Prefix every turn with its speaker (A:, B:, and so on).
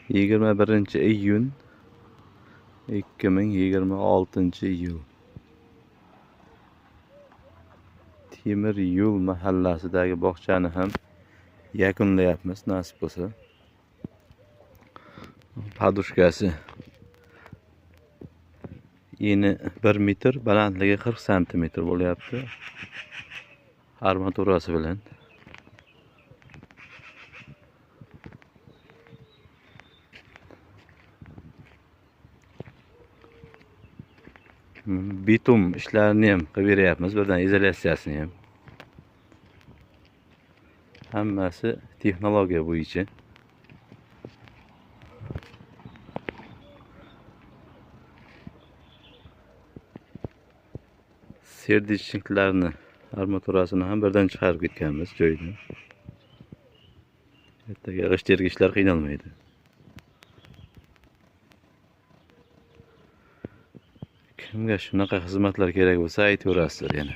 A: 21-iyun 2026-yil Temir yo'l mahallasidagi bog'chani ham yakunlayapmiz nasib bo'lsa. Podushkasi eni 1 metr, balandligi 40 santimetr bo'lyapti. Armaturasi bilan. Bitum ishlarini ham qilib beryapmiz, birdan izolyatsiyasini ham. Hammasi texnologiya bo'yicha. Serdishniklarni, armaturasini ham birdan chiqarib ketganmiz joyidan. Ertaga g'isht-tergishlar qiynalmaydi. Kimga shunaqa xizmatlar kerak bo'lsa aytaverasizlar yana.